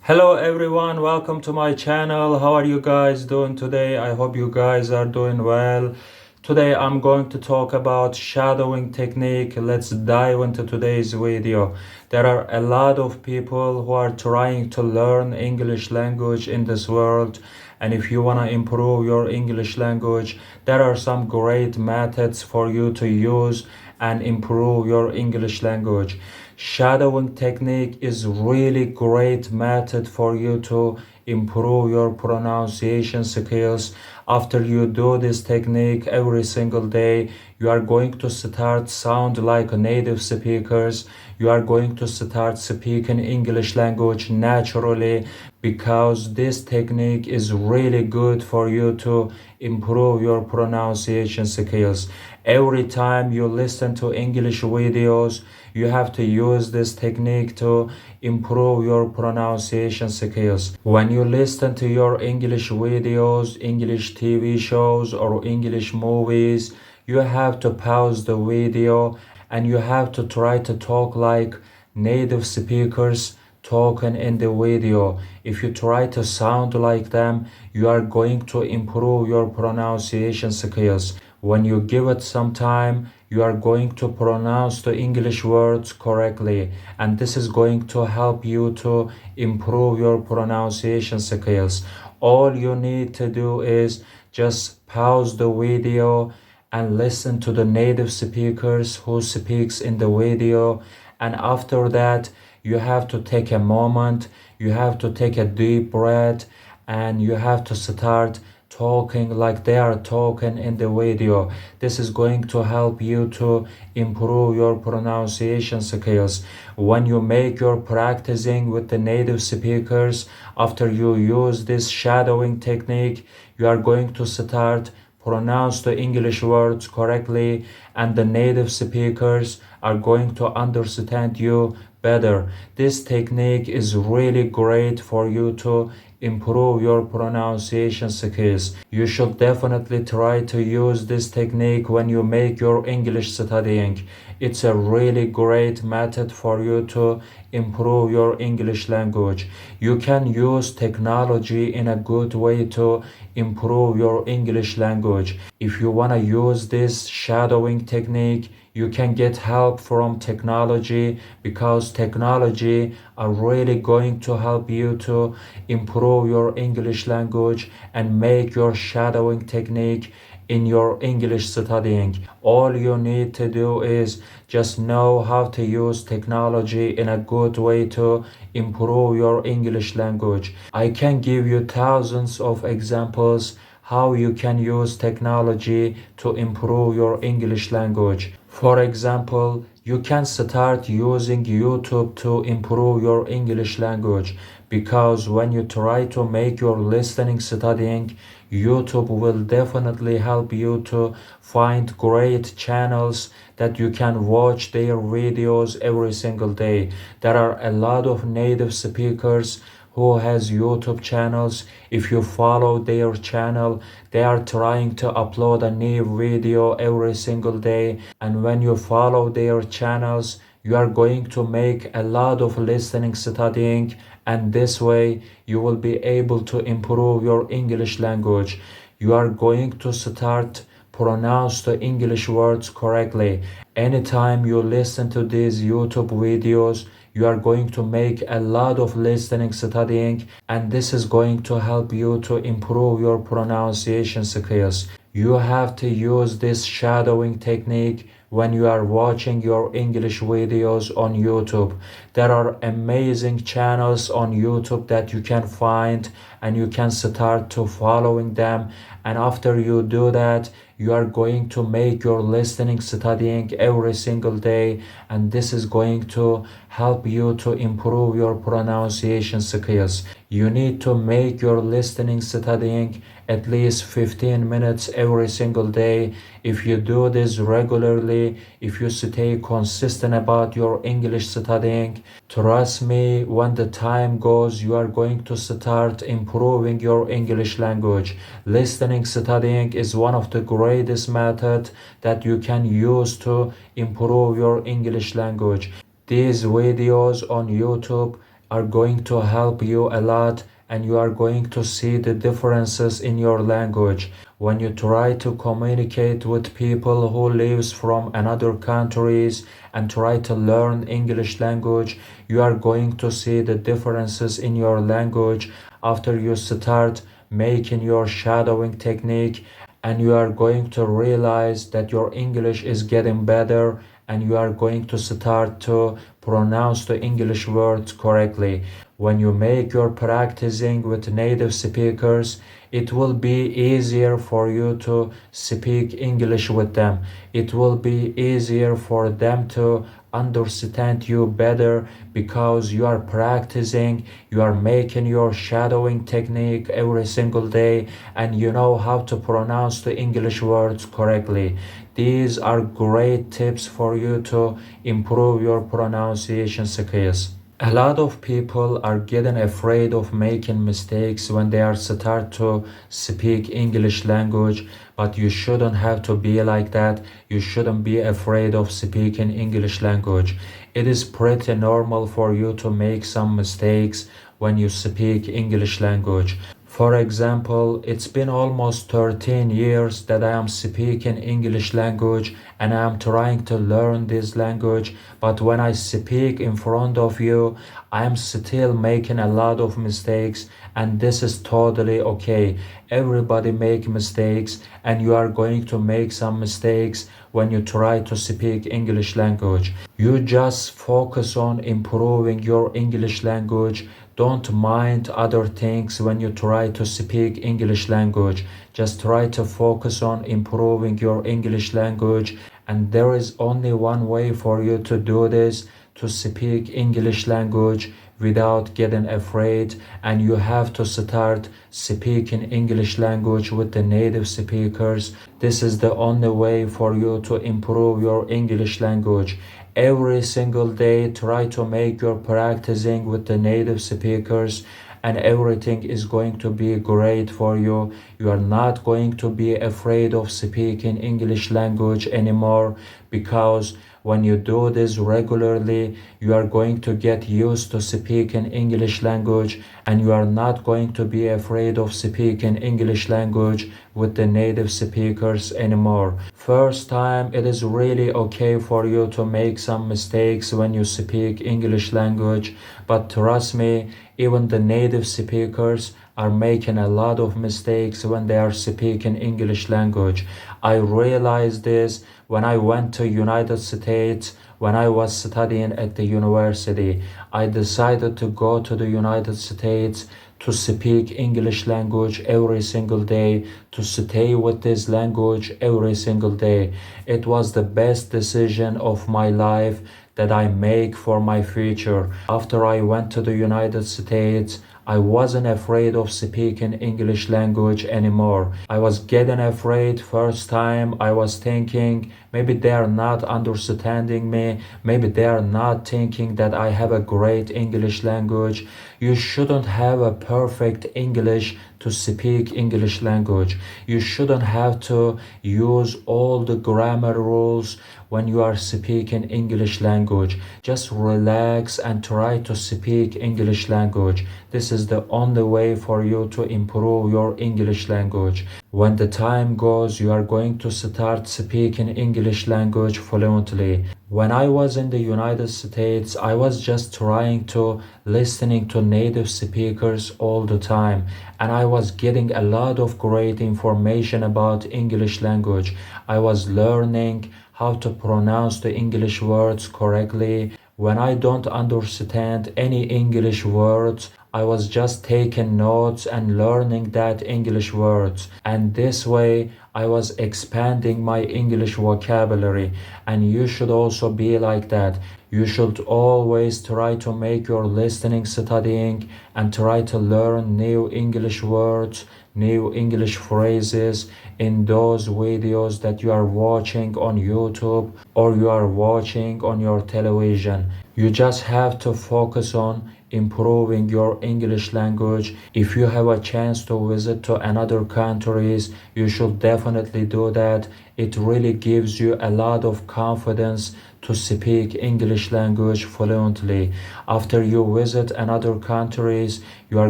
Hello everyone, welcome to my channel. How are you guys doing today? I hope you guys are doing well. Today I'm going to talk about shadowing technique. Let's dive into today's video. There are a lot of people who are trying to learn English language in this world. And if you want to improve your English language, there are some great methods for you to use and improve your English language. Shadowing technique is really great method for you to improve your pronunciation skills. After you do this technique every single day, you are going to start sound like native speakers. You are going to start speaking English language naturally because this technique is really good for you to improve your pronunciation skills. Every time you listen to English videos, you have to use this technique to improve your pronunciation skills. When you listen to your English videos, English TV shows, or English movies, you have to pause the video and you have to try to talk like native speakers talking in the video. If you try to sound like them, you are going to improve your pronunciation skills. When you give it some time, you are going to pronounce the English words correctly, and this is going to help you to improve your pronunciation skills. All you need to do is just pause the video and listen to the native speakers who speaks in the video, and after that you have to take a moment, you have to take a deep breath, and you have to start talking like they are talking in the video. This is going to help you to improve your pronunciation skills. When you make your practicing with the native speakers, after you use this shadowing technique, you are going to start pronounce the English words correctly, and the native speakers are going to understand you better. This technique is really great for you to improve your pronunciation skills. You should definitely try to use this technique when you make your English studying. It's a really great method for you to improve your English language. You can use technology in a good way to improve your English language. If you want to use this shadowing technique, you can get help from technology because technology are really going to help you to improve your English language and make your shadowing technique in your English studying. All you need to do is just know how to use technology in a good way to improve your English language. I can give you thousands of examples how you can use technology to improve your English language. For example, you can start using YouTube to improve your English language because when you try to make your listening studying, YouTube will definitely help you to find great channels that you can watch their videos every single day. There are a lot of native speakers who has YouTube channels. If you follow their channel, they are trying to upload a new video every single day, and when you follow their channels, you are going to make a lot of listening studying, and this way you will be able to improve your English language. You are going to start pronounce the English words correctly. Anytime you listen to these YouTube videos, you are going to make a lot of listening studying, and this is going to help you to improve your pronunciation skills. You have to use this shadowing technique when you are watching your English videos on YouTube. There are amazing channels on YouTube that you can find, and you can start to following them, and after you do that, you are going to make your listening studying every single day, and this is going to help you to improve your pronunciation skills. You need to make your listening studying at least 15 minutes every single day. If you do this regularly, if you stay consistent about your English studying, trust me, when the time goes, you are going to start improving your English language. Listening studying is one of the greatest methods that you can use to improve your English language. These videos on YouTube are going to help you a lot, and you are going to see the differences in your language. When you try to communicate with people who lives from another countries and try to learn English language, you are going to see the differences in your language after you start making your shadowing technique, and you are going to realize that your English is getting better, and you are going to start to pronounce the English words correctly. When you make your practicing with native speakers, it will be easier for you to speak English with them. It will be easier for them to understand you better because you are practicing, you are making your shadowing technique every single day, and you know how to pronounce the English words correctly. These are great tips for you to improve your pronunciation skills. A lot of people are getting afraid of making mistakes when they are start to speak English language, but you shouldn't have to be like that. You shouldn't be afraid of speaking English language. It is pretty normal for you to make some mistakes when you speak English language. For example, it's been almost 13 years that I am speaking English language, and I am trying to learn this language, but when I speak in front of you, I am still making a lot of mistakes, and this is totally okay. Everybody make mistakes, and you are going to make some mistakes when you try to speak English language. You just focus on improving your English language. Don't mind other things when you try to speak English language. Just try to focus on improving your English language. And there is only one way for you to do this, to speak English language without getting afraid. And you have to start speaking English language with the native speakers. This is the only way for you to improve your English language. Every single day, try to make your practicing with the native speakers, and everything is going to be great for you. You are not going to be afraid of speaking English language anymore, because when you do this regularly, you are going to get used to speaking English language, and you are not going to be afraid of speaking English language with the native speakers anymore. First time, it is really okay for you to make some mistakes when you speak English language, but trust me, even the native speakers are making a lot of mistakes when they are speaking English language. I realized this when I went to United States. When I was studying at the university, I decided to go to the United States to speak English language every single day, to stay with this language every single day. It was the best decision of my life that I make for my future. After I went to the United States, I wasn't afraid of speaking English language anymore. I was getting afraid first time. I was thinking maybe they are not understanding me. Maybe they are not thinking that I have a great English language. You shouldn't have a perfect English to speak English language. You shouldn't have to use all the grammar rules when you are speaking English language. Just relax and try to speak English language. This is the only way for you to improve your English language. When the time goes, you are going to start speaking English language fluently. When I was in the United States, I was just trying to listening to native speakers all the time, and I was getting a lot of great information about English language. I was learning how to pronounce the English words correctly. When I don't understand any English words, I was just taking notes and learning that English words. And this way, I was expanding my English vocabulary. And you should also be like that. You should always try to make your listening studying and try to learn new English words, new English phrases in those videos that you are watching on YouTube or you are watching on your television. You just have to focus on improving your English language. If you have a chance to visit to another countries, you should definitely do that. It really gives you a lot of confidence to speak English language fluently. After you visit another countries, you are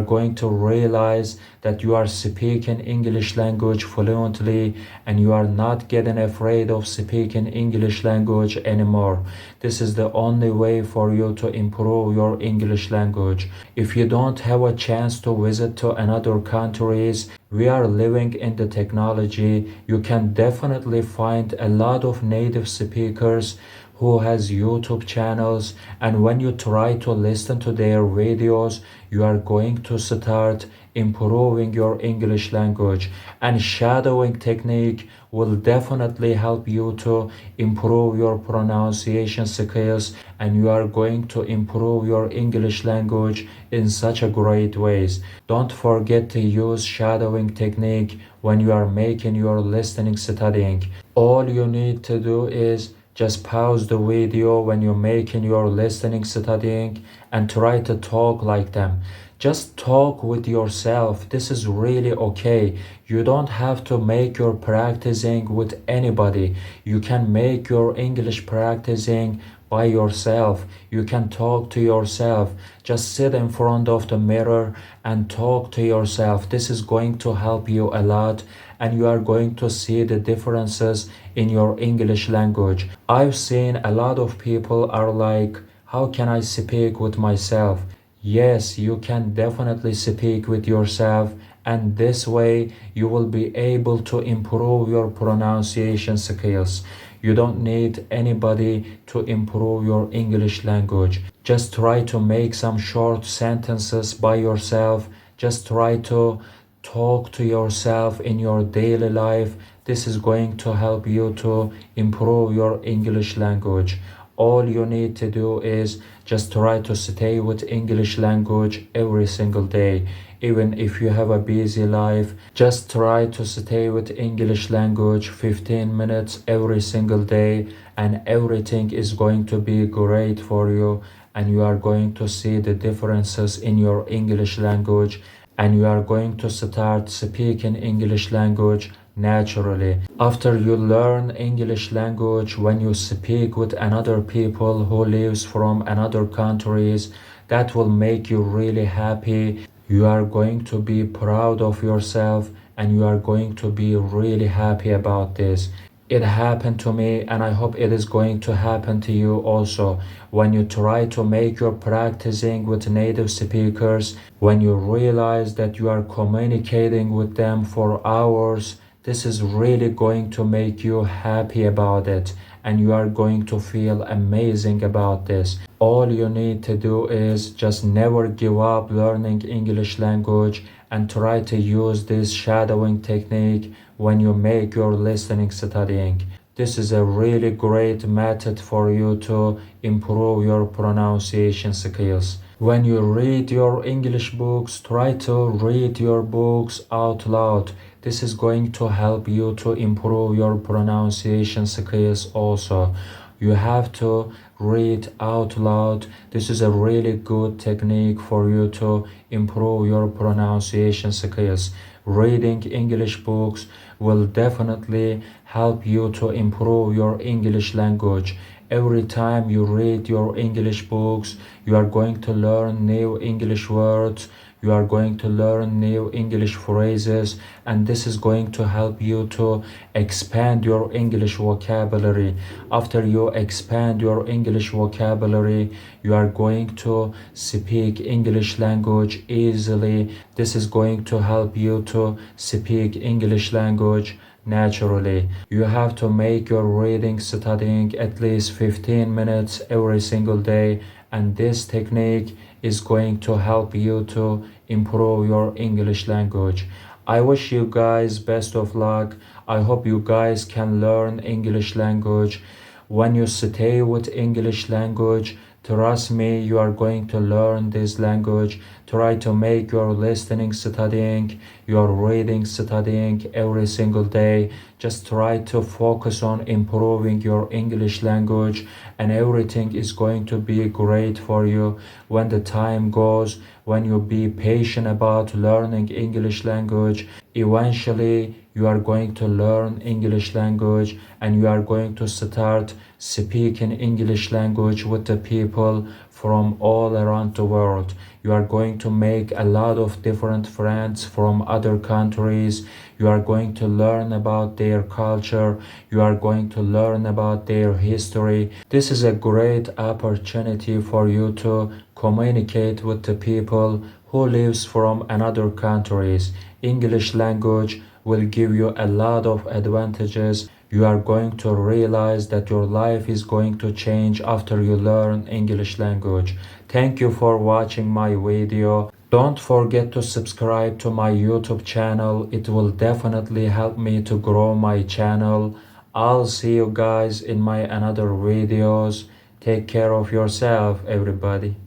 going to realize that you are speaking English language fluently and you are not getting afraid of speaking English language anymore. This is the only way for you to improve your English language. If you don't have a chance to visit to another countries, we are living in the technology. You can definitely find a lot of native speakers who has YouTube channels, and when you try to listen to their videos, you are going to start improving your English language. And shadowing technique will definitely help you to improve your pronunciation skills, and you are going to improve your English language in such a great ways. Don't forget to use shadowing technique when you are making your listening studying. All you need to do is just pause the video when you're making your listening studying and try to talk like them. Just talk with yourself. This is really okay. You don't have to make your practicing with anybody. You can make your English practicing by yourself. You can talk to yourself. Just sit in front of the mirror and talk to yourself. This is going to help you a lot, and you are going to see the differences in your English language. I've seen a lot of people are like, how can I speak with myself? Yes, you can definitely speak with yourself, and this way you will be able to improve your pronunciation skills. You don't need anybody to improve your English language. Just try to make some short sentences by yourself. Just try to talk to yourself in your daily life. This is going to help you to improve your English language. All you need to do is just try to stay with English language every single day. Even if you have a busy life, just try to stay with English language 15 minutes every single day, and everything is going to be great for you, and you are going to see the differences in your English language, and you are going to start speaking English language naturally. After you learn English language, when you speak with another people who lives from another countries, that will make you really happy. You are going to be proud of yourself, and you are going to be really happy about this. It happened to me, and I hope it is going to happen to you also. When you try to make your practicing with native speakers, when you realize that you are communicating with them for hours, this is really going to make you happy about it, and you are going to feel amazing about this. All you need to do is just never give up learning English language, and try to use this shadowing technique when you make your listening studying. This is a really great method for you to improve your pronunciation skills. When you read your English books, try to read your books out loud. This is going to help you to improve your pronunciation skills also. You have to read out loud. This is a really good technique for you to improve your pronunciation skills. Reading English books will definitely help you to improve your English language. Every time you read your English books, you are going to learn new English words, you are going to learn new English phrases, and this is going to help you to expand your English vocabulary. After you expand your English vocabulary, you are going to speak English language easily. This is going to help you to speak English language naturally. You have to make your reading studying at least 15 minutes every single day, and this technique is going to help you to improve your English language. I wish you guys best of luck. I hope you guys can learn English language. When you stay with English language, trust me, you are going to learn this language. Try to make your listening studying, your reading studying every single day. Just try to focus on improving your English language, and everything is going to be great for you when the time goes. When you be patient about learning English language, eventually you are going to learn English language and you are going to start speaking English language with the people from all around the world. You are going to make a lot of different friends from other countries. You are going to learn about their culture. You are going to learn about their history. This is a great opportunity for you to communicate with the people who lives from another countries. English language will give you a lot of advantages. You are going to realize that your life is going to change after you learn English language. Thank you for watching my video. Don't forget to subscribe to my YouTube channel. It will definitely help me to grow my channel. I'll see you guys in my another videos. Take care of yourself, everybody.